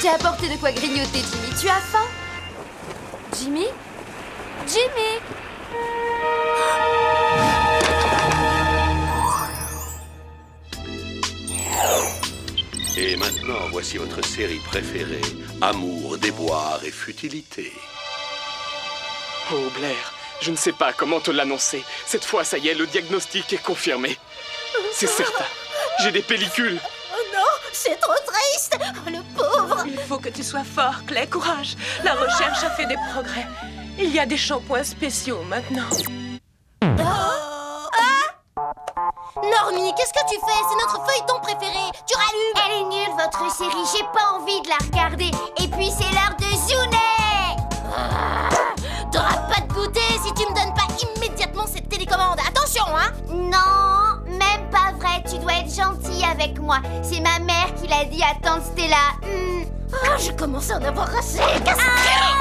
J'ai apporté de quoi grignoter, Jimmy. Tu as faim? Jimmy? Jimmy! Et maintenant, voici votre série préférée, Amour, déboire et futilité. Oh Blair, je ne sais pas comment te l'annoncer. Cette fois, ça y est, le diagnostic est confirmé. C'est certain. J'ai des pellicules. Oh non, c'est trop triste. Oh, le pauvre. Il faut que tu sois fort, Clay, courage. La recherche a fait des progrès. Il y a des shampoings spéciaux maintenant. Normie, qu'est-ce que tu fais? C'est notre feuilleton préféré. Tu rallumes. Elle est nulle, votre série. J'ai pas envie de la regarder. Et puis, c'est l'heure de zooner. T'auras pas de goûter si tu me donnes pas immédiatement cette télécommande. Attention, hein. Non, même pas vrai. Tu dois être gentil avec moi. C'est ma mère qui l'a dit à tante Stella. Je commence à en avoir assez. Tante Stella,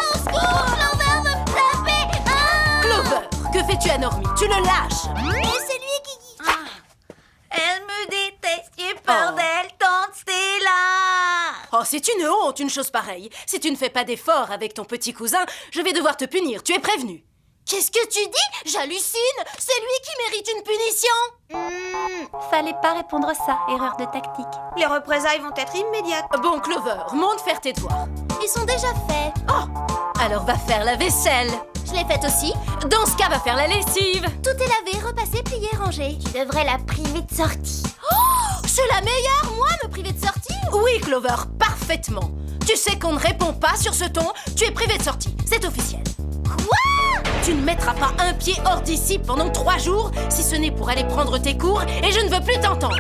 au secours. Clover veut me taper. Clover, que fais-tu à Normie? Tu le lâches. Mais c'est lui qui... Elle me déteste, j'ai peur d'elle, tante Stella. Oh, c'est une honte, une chose pareille. Si tu ne fais pas d'efforts avec ton petit cousin, je vais devoir te punir. Tu es prévenu. Qu'est-ce que tu dis? J'hallucine. C'est lui qui mérite une punition. Fallait pas répondre ça, erreur de tactique. Les représailles vont être immédiates. Bon, Clover, monte faire tes devoirs. Ils sont déjà faits. Oh, alors va faire la vaisselle. Je l'ai faite aussi. Dans ce cas, va faire la lessive. Tout est lavé, repassé, plié, rangé. Tu devrais la priver de sortie. Oh, c'est la meilleure, moi, me priver de sortie? Oui, Clover, parfaitement. Tu sais qu'on ne répond pas sur ce ton. Tu es privé de sortie, c'est officiel. Quoi? Tu ne mettras pas un pied hors d'ici pendant 3 jours, si ce n'est pour aller prendre tes cours, et je ne veux plus t'entendre.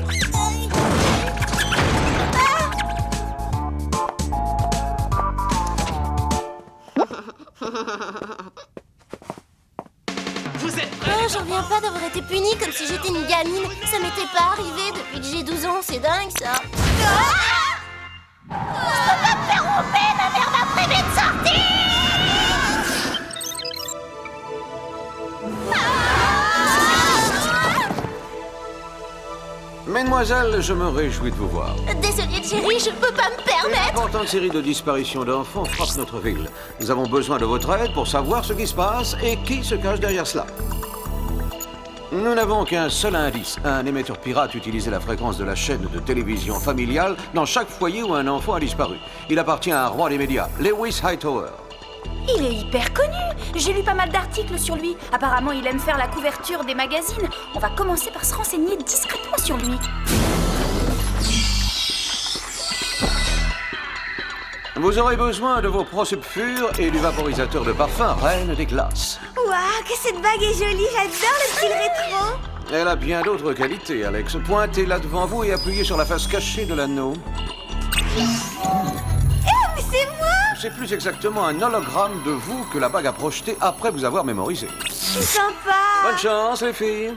Vous êtes prêts? J'en reviens pas d'avoir été punie comme si j'étais une gamine. Ça m'était pas arrivé depuis que j'ai 12 ans, c'est dingue ça. Je peux pas me faire romper, ma mère m'a privé de sortie. Mesdemoiselles, je me réjouis de vous voir. Désolée, chérie, je peux pas me Une permettre. importante série de disparitions d'enfants frappe notre ville. Nous avons besoin de votre aide pour savoir ce qui se passe et qui se cache derrière cela. Nous n'avons qu'un seul indice. Un émetteur pirate utilisait la fréquence de la chaîne de télévision familiale dans chaque foyer où un enfant a disparu. Il appartient à un roi des médias, Lewis Hightower. Il est hyper connu. J'ai lu pas mal d'articles sur lui. Apparemment, il aime faire la couverture des magazines. On va commencer par se renseigner discrètement sur lui. Vous aurez besoin de vos prosupfures et du vaporisateur de parfum Reine des Glaces. Waouh, que cette bague est jolie, j'adore le style rétro. Elle a bien d'autres qualités, Alex. Pointez-la devant vous et appuyez sur la face cachée de l'anneau. Mais c'est moi. C'est plus exactement un hologramme de vous que la bague a projeté après vous avoir mémorisé. C'est sympa. Bonne chance, les filles.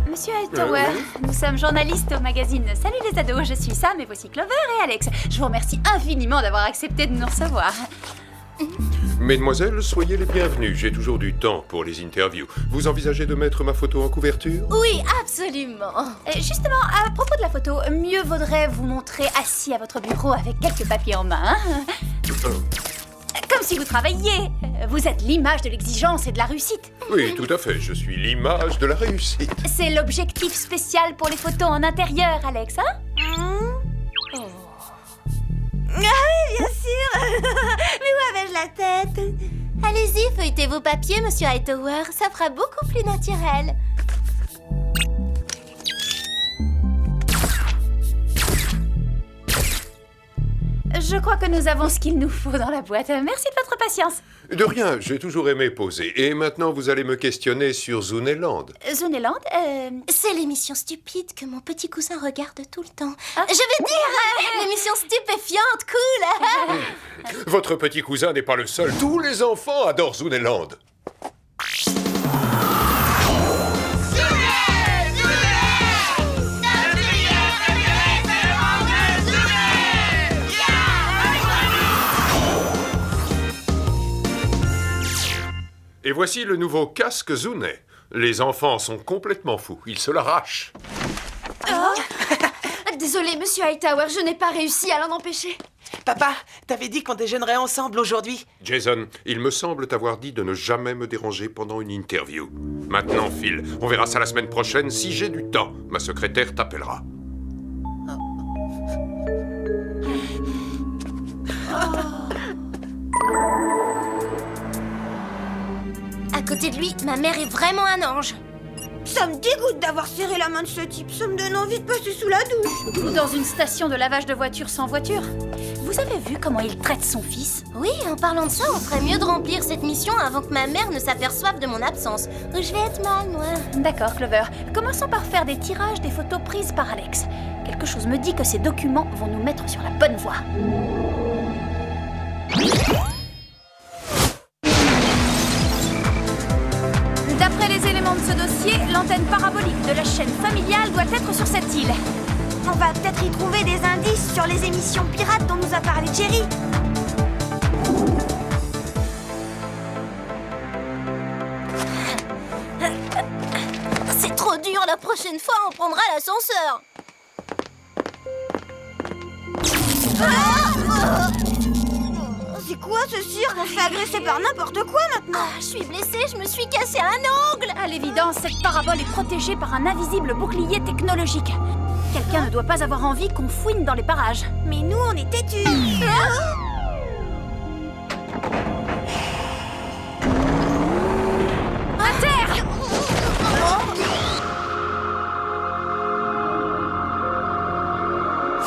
Monsieur Hightower, nous sommes journalistes au magazine Salut les ados, je suis Sam et voici Clover et Alex. Je vous remercie infiniment d'avoir accepté de nous recevoir. Mesdemoiselles, soyez les bienvenues. J'ai toujours du temps pour les interviews. Vous envisagez de mettre ma photo en couverture? Oui, absolument. Justement, à propos de la photo, mieux vaudrait vous montrer assis à votre bureau avec quelques papiers en main. Comme si vous travailliez. Vous êtes l'image de l'exigence et de la réussite. Oui, tout à fait. Je suis l'image de la réussite. C'est l'objectif spécial pour les photos en intérieur, Alex, hein? Ah oui, bien sûr. Mais où avais-je la tête? Allez-y, feuilletez vos papiers, monsieur Hightower. Ça fera beaucoup plus naturel. Je crois que nous avons ce qu'il nous faut dans la boîte. Merci de votre patience. De rien, j'ai toujours aimé poser. Et maintenant, vous allez me questionner sur Zooneland. Zooneland, C'est l'émission stupide que mon petit cousin regarde tout le temps. Je veux dire, l'émission stupéfiante, cool. Votre petit cousin n'est pas le seul. Tous les enfants adorent Zooneland. Et voici le nouveau casque Zoonet. Les enfants sont complètement fous, ils se l'arrachent. Désolée, monsieur Hightower, je n'ai pas réussi à l'en empêcher. Papa, t'avais dit qu'on déjeunerait ensemble aujourd'hui. Jason, il me semble t'avoir dit de ne jamais me déranger pendant une interview. Maintenant, Phil, on verra ça la semaine prochaine si j'ai du temps. Ma secrétaire t'appellera. À côté de lui, ma mère est vraiment un ange. Ça me dégoûte d'avoir serré la main de ce type. Ça me donne envie de passer sous la douche. Ou dans une station de lavage de voitures sans voiture. Vous avez vu comment il traite son fils? Oui, en parlant de ça, on ferait mieux de remplir cette mission avant que ma mère ne s'aperçoive de mon absence. Je vais être mal, moi. D'accord, Clover. Commençons par faire des tirages des photos prises par Alex. Quelque chose me dit que ces documents vont nous mettre sur la bonne voie. D'après les éléments de ce dossier, l'antenne parabolique de la chaîne familiale doit être sur cette île. On va peut-être y trouver des indices sur les émissions pirates dont nous a parlé Jerry. C'est trop dur, la prochaine fois, on prendra l'ascenseur. C'est quoi ce cirque? On se fait agresser par n'importe quoi maintenant. Je suis blessée, je me suis cassé un ongle. À l'évidence, cette parabole est protégée par un invisible bouclier technologique. Quelqu'un ne doit pas avoir envie qu'on fouine dans les parages. Mais nous, on est têtus. À terre!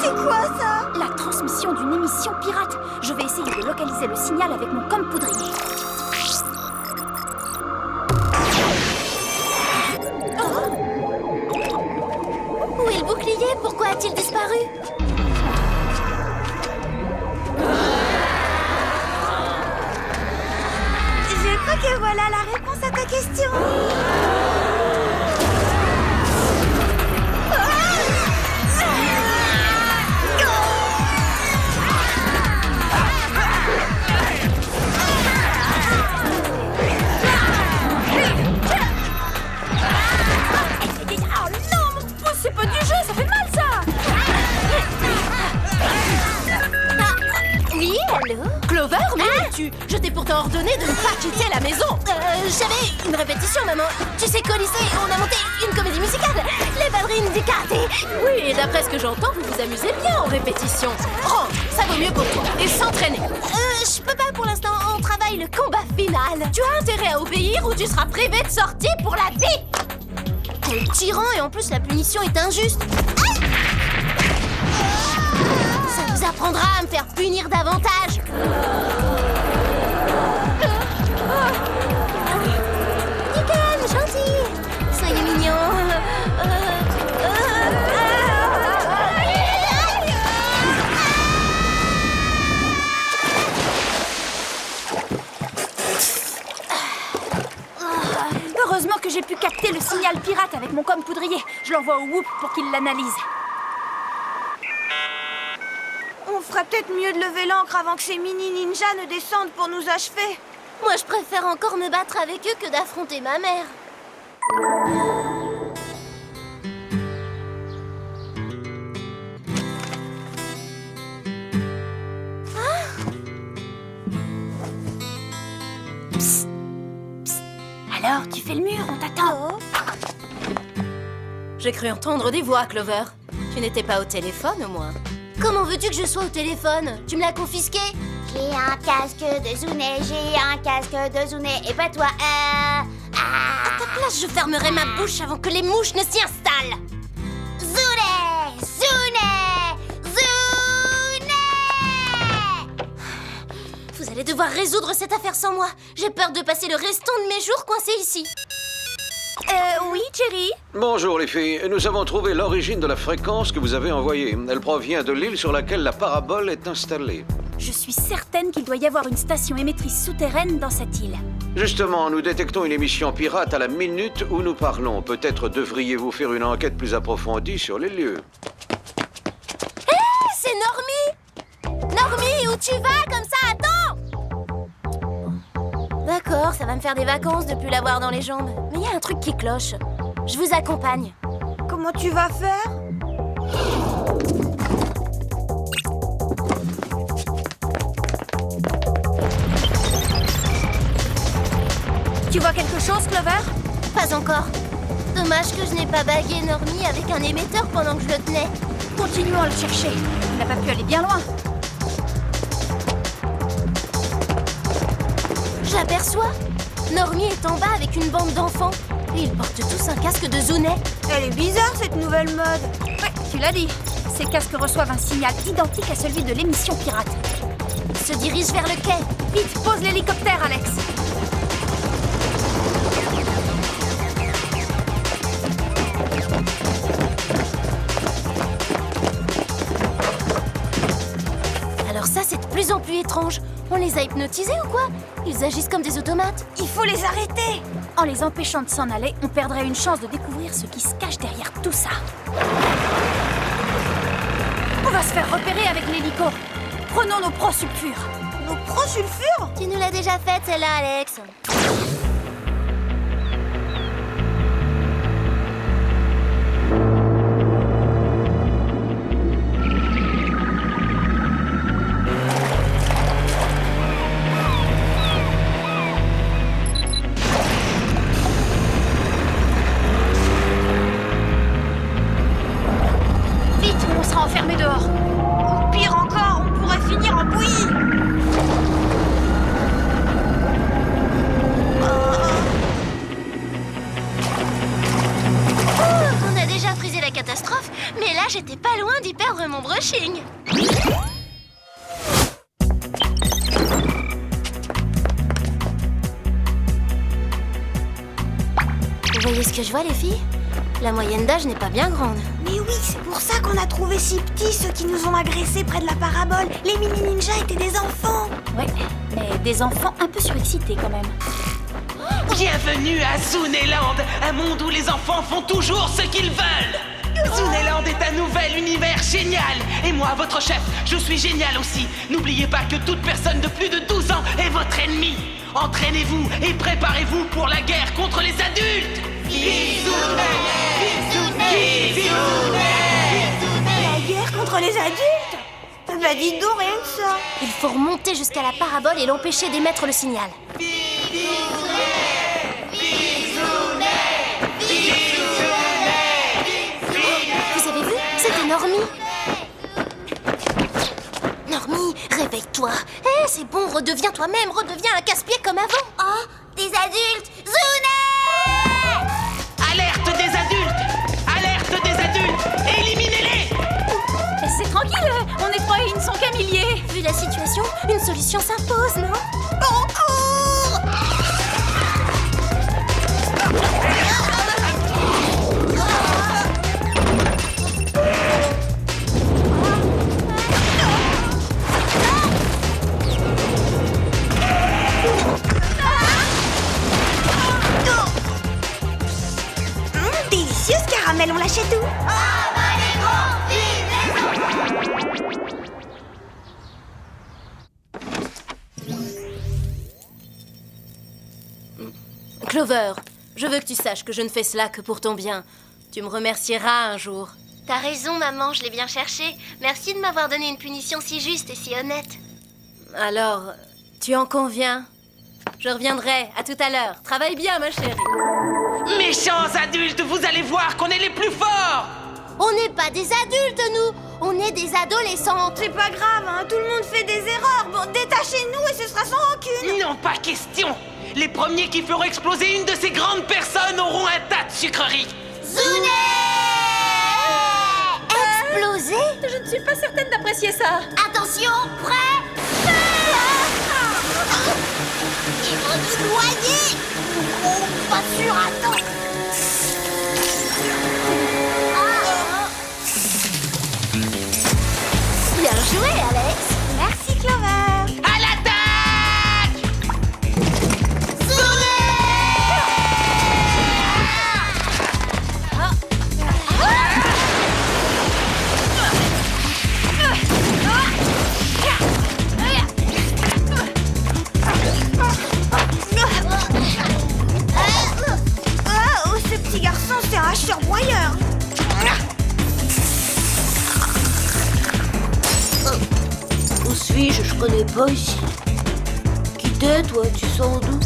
C'est quoi ça? La transmission d'une émission pirate. Je vais essayer de localiser le signal avec mon camp poudrier. Où est le bouclier? Pourquoi a-t-il disparu? Je crois que voilà la réponse à ta question. C'est pas du jeu, ça fait mal ça! Oui, allô? Clover, mais où es-tu? Je t'ai pourtant ordonné de ne pas quitter la maison. J'avais une répétition, maman. Tu sais qu'au lycée, on a monté une comédie musicale, les ballerines du karaté. Oui, et d'après ce que j'entends, vous vous amusez bien en répétition. Range, ça vaut mieux pour toi. Et s'entraîner. Je peux pas pour l'instant, on travaille le combat final. Tu as intérêt à obéir ou tu seras privé de sortie pour la vie. Quel tyran, et en plus la punition est injuste. Ça vous apprendra à me faire punir davantage. Du calme, gentil. Soyez mignon. Heureusement que j'ai pu capter le signal pirate avec mon com poudrier. Je l'envoie au Whoop pour qu'il l'analyse. On fera peut-être mieux de lever l'ancre avant que ces mini ninjas ne descendent pour nous achever. Moi, je préfère encore me battre avec eux que d'affronter ma mère. Psst. Psst. Alors, tu fais le mur, on t'attend. J'ai cru entendre des voix, Clover. Tu n'étais pas au téléphone, au moins. Comment veux-tu que je sois au téléphone? Tu me l'as confisqué? J'ai un casque de Zoonet, j'ai un casque de Zoonet, et pas toi. À ta place, je fermerai ma bouche avant que les mouches ne s'y installent. Zoonet, Zoonet, Zoonet. Vous allez devoir résoudre cette affaire sans moi. J'ai peur de passer le restant de mes jours coincé ici. Oui, Jerry? Bonjour les filles, nous avons trouvé l'origine de la fréquence que vous avez envoyée. Elle provient de l'île sur laquelle la parabole est installée. Je suis certaine qu'il doit y avoir une station émettrice souterraine dans cette île. Justement, nous détectons une émission pirate à la minute où nous parlons. Peut-être devriez-vous faire une enquête plus approfondie sur les lieux. Hé, c'est Normie! Normie, où tu vas comme ça? Attends! D'accord. D'accord, ça va me faire des vacances de plus l'avoir dans les jambes. Mais il y a un truc qui cloche. Je vous accompagne. Comment tu vas faire? Tu vois quelque chose, Clover? Pas encore. Dommage que je n'ai pas bagué Normie avec un émetteur pendant que je le tenais. Continuons à le chercher. Il n'a pas pu aller bien loin. J'aperçois. Normie est en bas avec une bande d'enfants. Et ils portent tous un casque de Zoonet. Elle est bizarre, cette nouvelle mode. Ouais, tu l'as dit. Ces casques reçoivent un signal identique à celui de l'émission pirate. Ils se dirigent vers le quai. Vite, pose l'hélicoptère, Alex. Alors ça, c'est de plus en plus étrange. On les a hypnotisés ou quoi? Ils agissent comme des automates. Il faut les arrêter. En les empêchant de s'en aller, on perdrait une chance de découvrir ce qui se cache derrière tout ça. On va se faire repérer avec l'hélico. Prenons nos prosulfures. Nos prosulfures? Tu nous l'as déjà faite, celle-là, Alex. Vite, on sera enfermés dehors. Ou pire encore, on pourrait finir en bouillie. On a déjà frisé la catastrophe, mais là, j'étais pas loin d'y perdre mon brushing. Vous voyez ce que je vois, les filles? La moyenne d'âge n'est pas bien grande. Mais oui, c'est pour ça qu'on a trouvé si petits ceux qui nous ont agressés près de la parabole. Les mini-ninjas étaient des enfants. Ouais, mais des enfants un peu surexcités quand même. Bienvenue à Zoonéland, un monde où les enfants font toujours ce qu'ils veulent. Zoonéland est un nouvel univers génial. Et moi, votre chef, je suis génial aussi. N'oubliez pas que toute personne de plus de 12 ans est votre ennemi. Entraînez-vous et préparez-vous pour la guerre contre les adultes. La guerre contre les adultes? Bah dis donc, rien que ça. Il faut remonter jusqu'à la parabole et l'empêcher d'émettre le signal. Vous avez vu? C'était Normie. Normie, réveille-toi. Eh, c'est bon, redeviens toi-même, redeviens un casse-pied comme avant. Oh, des adultes! Zoonet! Alerte des adultes! Alerte des adultes! Éliminez-les! C'est tranquille, on est 3 et ils ne sont qu'un millier. Vu la situation, une solution s'impose, non? Au cours! Délicieuse caramel, on l'achète où? Clover, je veux que tu saches que je ne fais cela que pour ton bien. Tu me remercieras un jour. T'as raison, maman, je l'ai bien cherché. Merci de m'avoir donné une punition si juste et si honnête. Alors, tu en conviens? Je reviendrai, à tout à l'heure. Travaille bien, ma chérie. Méchants adultes, vous allez voir qu'on est les plus forts! On n'est pas des adultes, nous. On est des adolescentes. C'est pas grave, hein, tout le monde fait des erreurs. Bon, détachez-nous et ce sera sans rancune. Non, pas question! Les premiers qui feront exploser une de ces grandes personnes auront un tas de sucreries! Zoonet! Exploser? Je ne suis pas certaine d'apprécier ça. Attention, prêt? Feu! Ils vont nous noyer! Oh, pas sûr, attends! Bien joué, Alex. Merci, Clover. À l'attaque! connais pas ici. Qui t'es, toi? Tu sors d'où?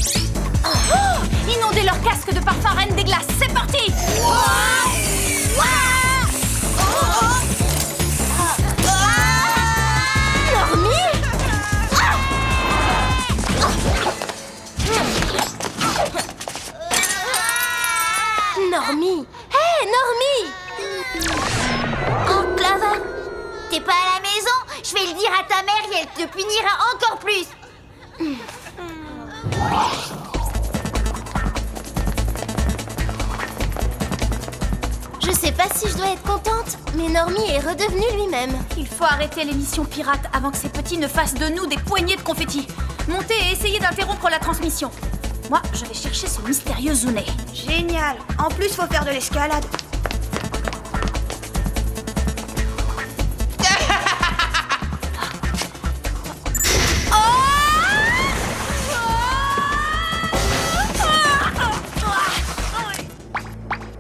Inondez leur casque de parfum Reine des Glaces, c'est parti! Normie! Hé, Normie! Oh, Clover, t'es pas à la maison? Je vais le dire à ta mère et elle te punira encore plus! Je sais pas si je dois être contente, mais Normie est redevenu lui-même. Il faut arrêter les missions pirates avant que ces petits ne fassent de nous des poignées de confettis. Montez et essayez d'interrompre la transmission. Moi, je vais chercher ce mystérieux Zounet. Génial. En plus, faut faire de l'escalade.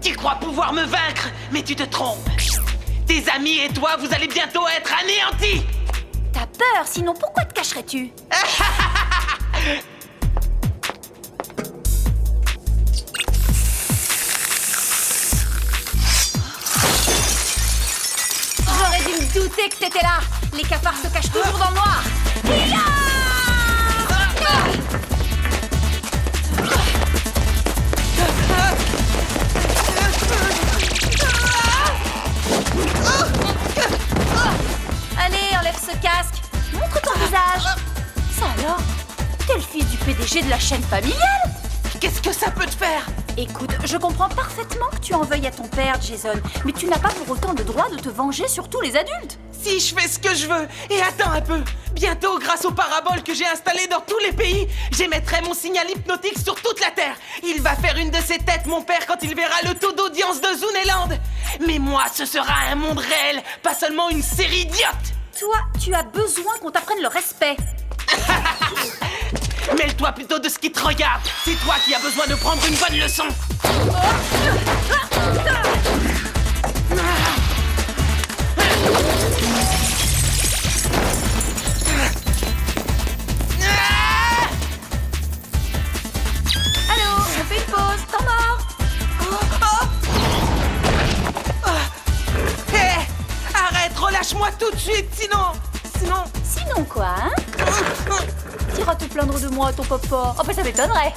Tu crois pouvoir me vaincre, mais tu te trompes. Tes amis et toi, vous allez bientôt être anéantis. T'as peur, sinon pourquoi te cacherais-tu? J'aurais dû me douter que t'étais là. Les cafards se cachent toujours dans le noir. Allez, enlève ce casque. Montre ton visage. Ça alors? T'es le fils du PDG de la chaîne familiale? Qu'est-ce que ça peut te faire? Écoute, je comprends parfaitement que tu en veuilles à ton père, Jason, mais tu n'as pas pour autant le droit de te venger sur tous les adultes. Si je fais ce que je veux, et attends un peu, bientôt, grâce aux paraboles que j'ai installées dans tous les pays, j'émettrai mon signal hypnotique sur toute la Terre. Il va faire une de ses têtes, mon père, quand il verra le taux d'audience de Zooneland. Mais moi, ce sera un monde réel, pas seulement une série d'idiotes. Toi, tu as besoin qu'on t'apprenne le respect. Mêle-toi plutôt de ce qui te regarde. C'est toi qui as besoin de prendre une bonne leçon. Allô, on fait une pause, temps mort. Hé, arrête, relâche-moi tout de suite, sinon... Sinon quoi, hein? T'iras te plaindre de moi à ton papa. Oh bah ça m'étonnerait.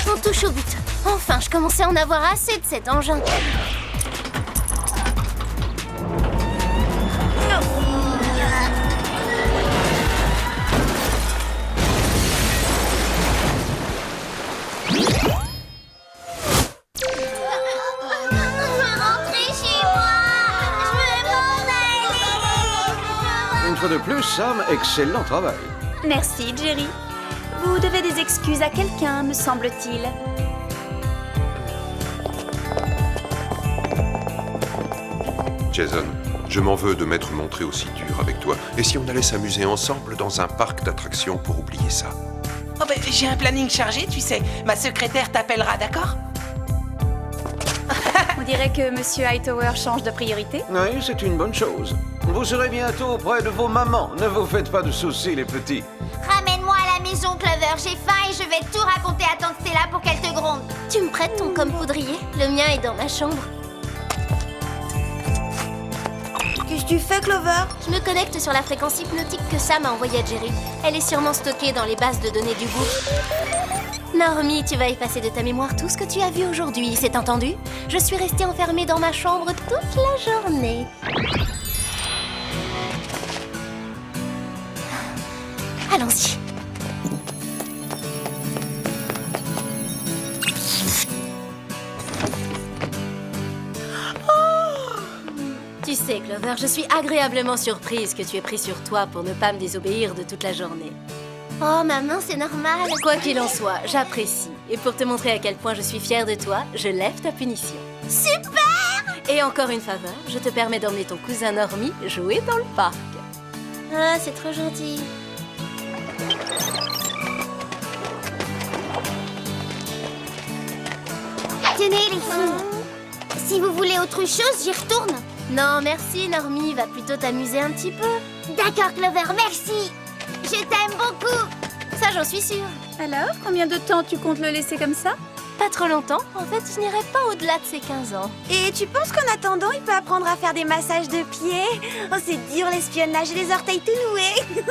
On touche au but. Enfin, je commençais à en avoir assez de cet engin. Une fois de plus, Sam, excellent travail. Merci, Jerry. Vous devez des excuses à quelqu'un, me semble-t-il. Jason, je m'en veux de m'être montré aussi dur avec toi. Et si on allait s'amuser ensemble dans un parc d'attractions pour oublier ça? Oh ben, j'ai un planning chargé, tu sais. Ma secrétaire t'appellera, d'accord? On dirait que Monsieur Hightower change de priorité. Oui, c'est une bonne chose. Vous serez bientôt auprès de vos mamans. Ne vous faites pas de soucis, les petits. Ramène-moi à la maison, Clover. J'ai faim et je vais tout raconter à tante Stella pour qu'elle te gronde. Tu me prêtes ton comme poudrier? Le mien est dans ma chambre. Qu'est-ce que tu fais, Clover? Je me connecte sur la fréquence hypnotique que Sam a envoyée à Jerry. Elle est sûrement stockée dans les bases de données du groupe. Normie, tu vas effacer de ta mémoire tout ce que tu as vu aujourd'hui, c'est entendu? Je suis restée enfermée dans ma chambre toute la journée. Allons-y. Tu sais, Clover, je suis agréablement surprise que tu aies pris sur toi pour ne pas me désobéir de toute la journée. Oh, maman, c'est normal. Quoi qu'il en soit, j'apprécie. Et pour te montrer à quel point je suis fière de toi, je lève ta punition. Super! Et encore une faveur, je te permets d'emmener ton cousin Normie jouer dans le parc. Ah, c'est trop gentil. Tenez, les filles. Si vous voulez autre chose, j'y retourne. Non, merci, Normie. Va plutôt t'amuser un petit peu. D'accord, Clover, merci. Je t'aime beaucoup. Ça, j'en suis sûre. Alors, combien de temps tu comptes le laisser comme ça? Pas trop longtemps. En fait, je n'irai pas au-delà de ses 15 ans. Et tu penses qu'en attendant, il peut apprendre à faire des massages de pieds? Oh, c'est dur l'espionnage et les orteils tout noués.